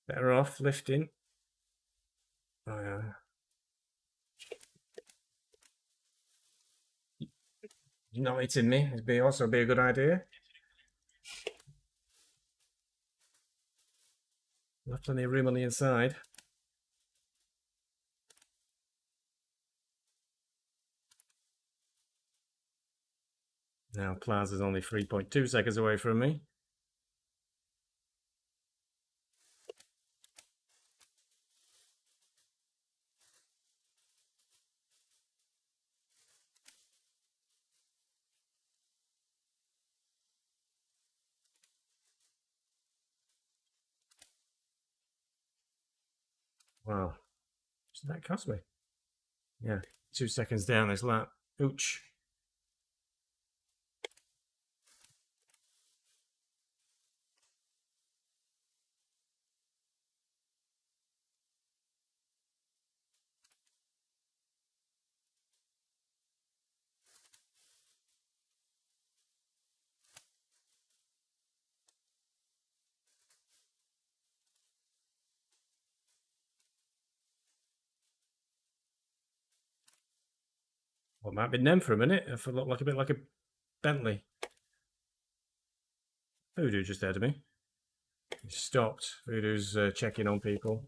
Better off lifting. Oh yeah. You're not hitting me. It'd also be a good idea. Left plenty of room on the inside. Now Plaza's only 3.2 seconds away from me. Wow. Did that cost me? Yeah, 2 seconds down this lap. Ouch. Well, it might be them for a minute. If it looked like a bit like a Bentley. Voodoo just ahead of me. He stopped. Voodoo's checking on people.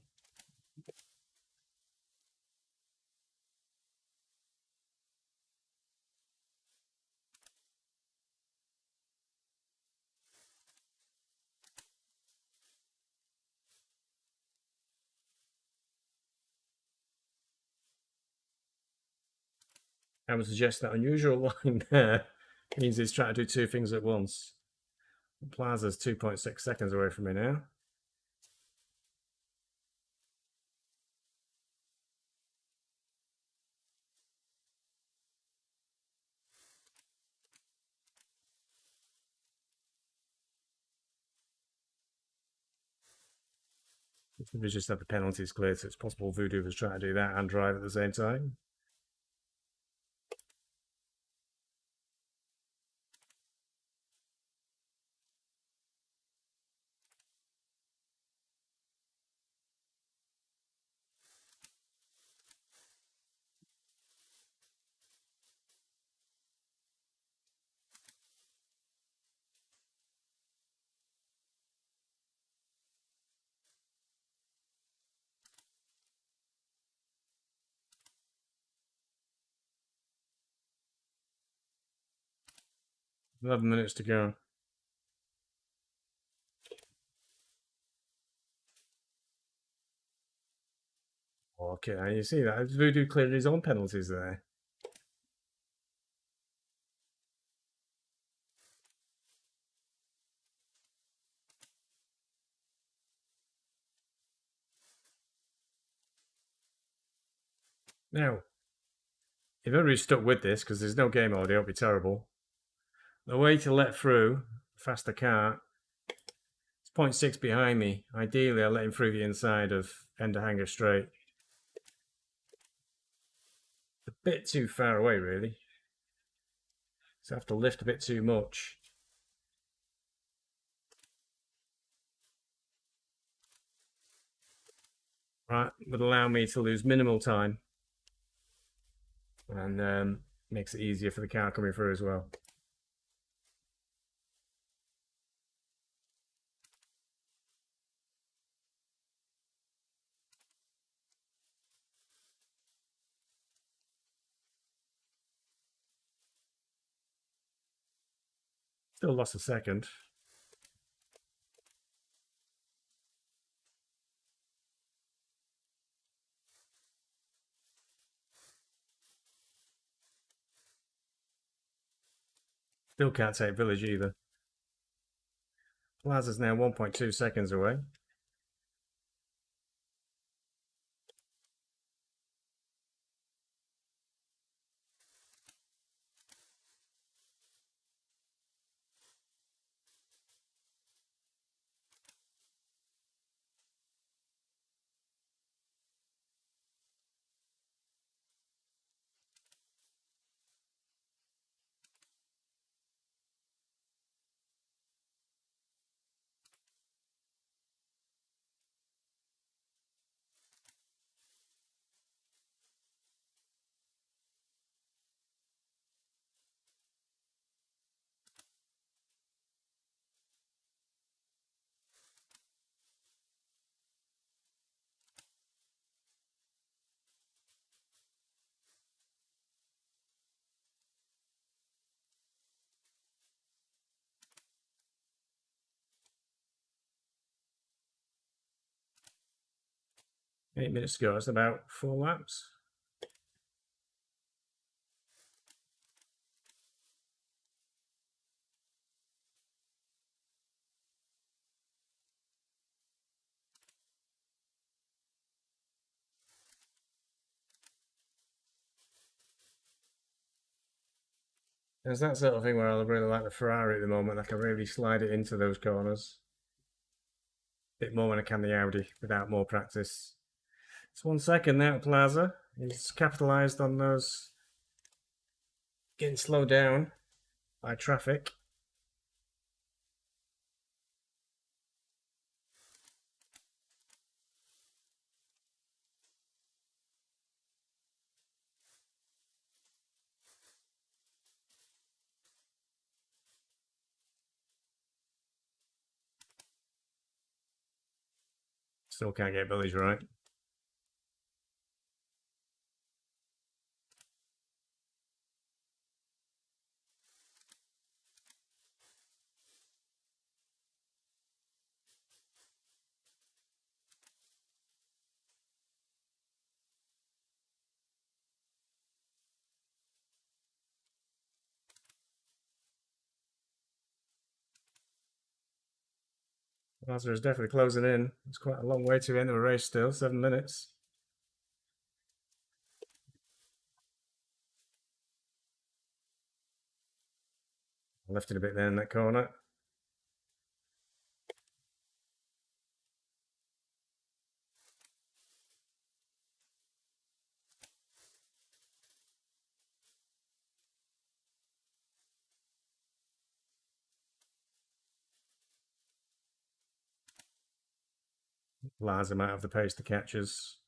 I would suggest that unusual line there means he's trying to do two things at once. Plaza's 2.6 seconds away from me now. We just had the penalties cleared, so it's possible Voodoo was trying to do that and drive at the same time. Eleven minutes to go. Okay, you see that? Voodoo cleared his own penalties there. Now, if everybody's stuck with this, because there's no game audio, it'll be terrible. The way to let through a faster car, it's 0.6 behind me. Ideally, I'll let him through the inside of Ender Hanger straight. It's a bit too far away, really. So I have to lift a bit too much. Right, would allow me to lose minimal time. And makes it easier for the car coming through as well. Still lost a second. Still can't take Village either. Plaza's now 1.2 seconds away. Eight minutes to go. That's about 4 laps. There's that sort of thing where I really like the Ferrari at the moment. I can really slide it into those corners. A bit more when I can the Audi without more practice. It's 1 second now at Plaza. He's capitalised on those getting slowed down by traffic. Still can't get Billy's right. Plaza is definitely closing in. It's quite a long way to the end of the race still, 7 minutes. Left it a bit there in that corner. Lars him out of the pace to catches.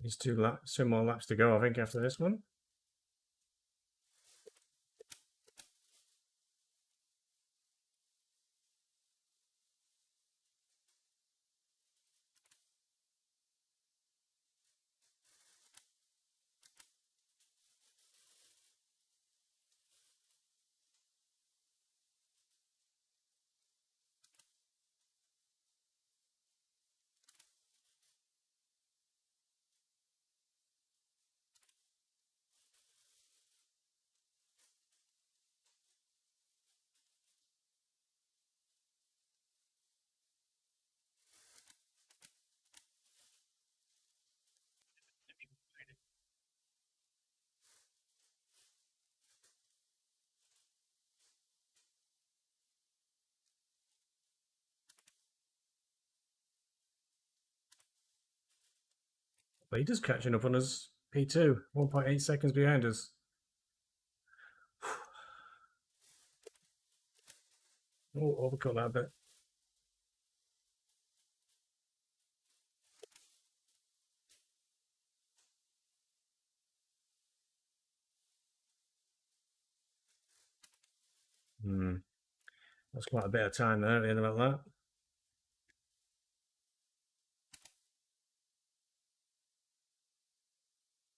There's two more laps to go, I think, after this one. Leaders catching up on us. P2, 1.8 seconds behind us. Oh, overcut that bit. That's quite a bit of time there at the end of that.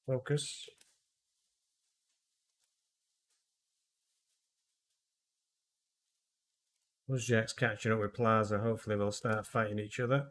Focus. Jack's catching up with Plaza. Hopefully they'll start fighting each other.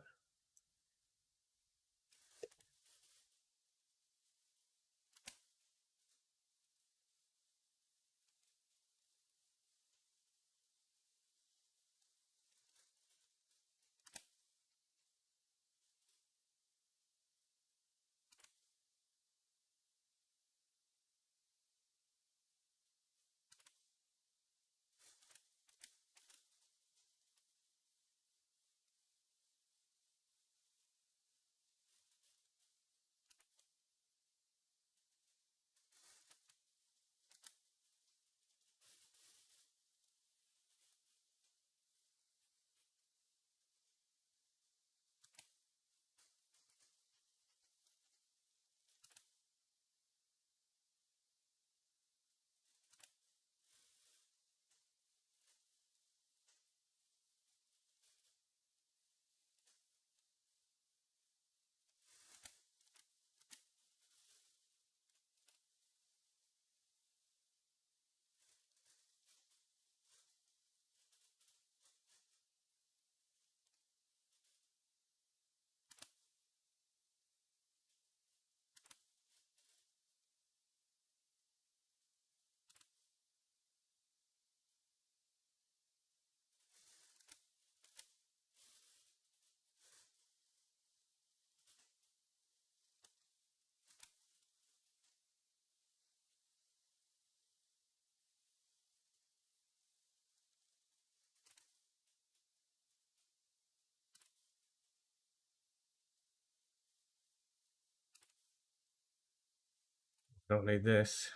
Don't need this.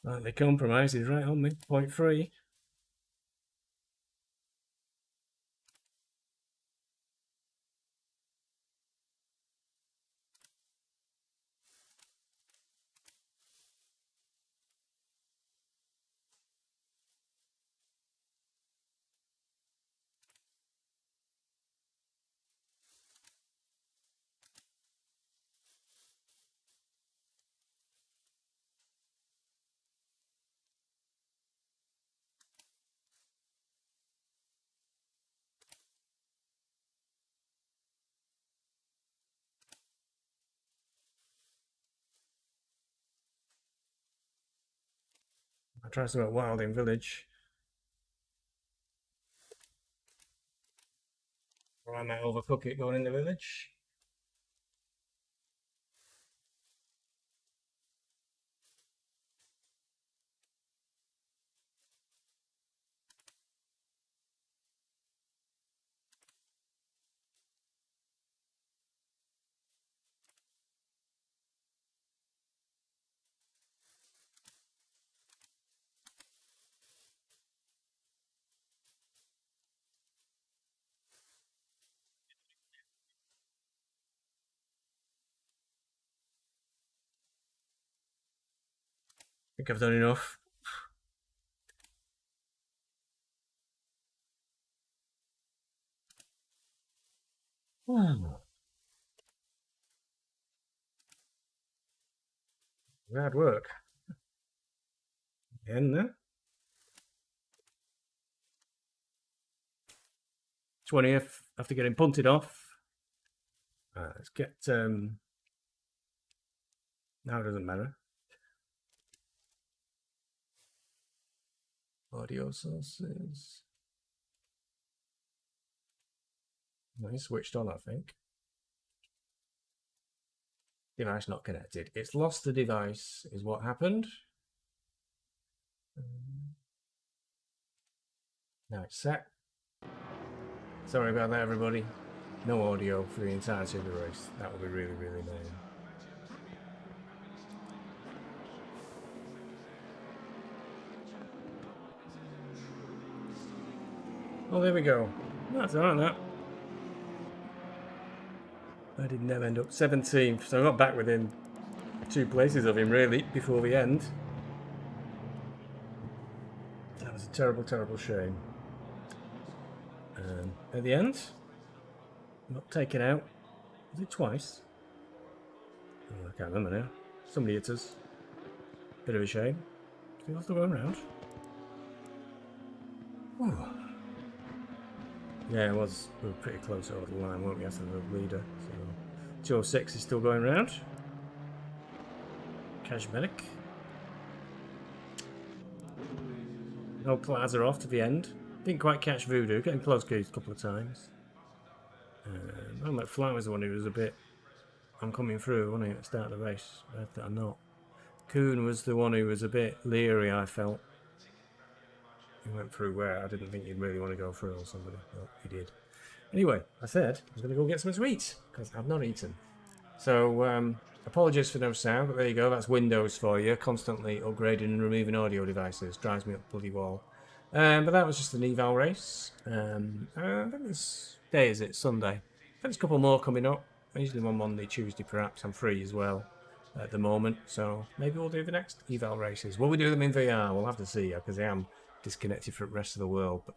Right, the compromise is right on me. 0.3. I try something wild in village. Or I might overcook it going in the village. I think I've done enough. Hard work. In there. 20th after getting punted off. Let's get now it doesn't matter. Audio sources. No, it's switched on, I think. Device not connected. It's lost the device, is what happened. Now it's set. Sorry about that, everybody. No audio for the entirety of the race. That would be really, really annoying. Oh, there we go. That's alright, that. I did never end up 17th, so I got back within 2 places of him, really, before the end. That was a terrible, terrible shame. At the end, not taken out. Was it twice? Oh, I can't remember now. Somebody hit us. Bit of a shame. Still have to go around. Oh. Yeah, it was. We were pretty close over the line, weren't we, after the leader? So 206 is still going around. Cashmedic. No Plaza off to the end. Didn't quite catch Voodoo, getting close a couple of times. Well, McFly was the one who was a bit, I'm coming through, wasn't he, at the start of the race? I'm not. Kuhn was the one who was a bit leery, I felt. He went through where I didn't think he'd really want to go through or somebody. Well, he did. Anyway, I said I was going to go get some sweets because I've not eaten. So, apologies for no sound, but there you go. That's Windows for you. Constantly upgrading and removing audio devices. Drives me up the bloody wall. But that was just an eval race. I think this day is it? Sunday. I think there's a couple more coming up. Usually one Monday, Tuesday perhaps. I'm free as well at the moment. So maybe we'll do the next eval races. Will we do them in VR? We'll have to see because I am disconnected from the rest of the world. But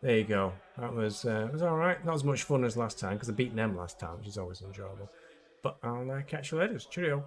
there you go. That was alright. Not as much fun as last time because I beat them last time, which is always enjoyable. But I'll catch you later. Cheerio.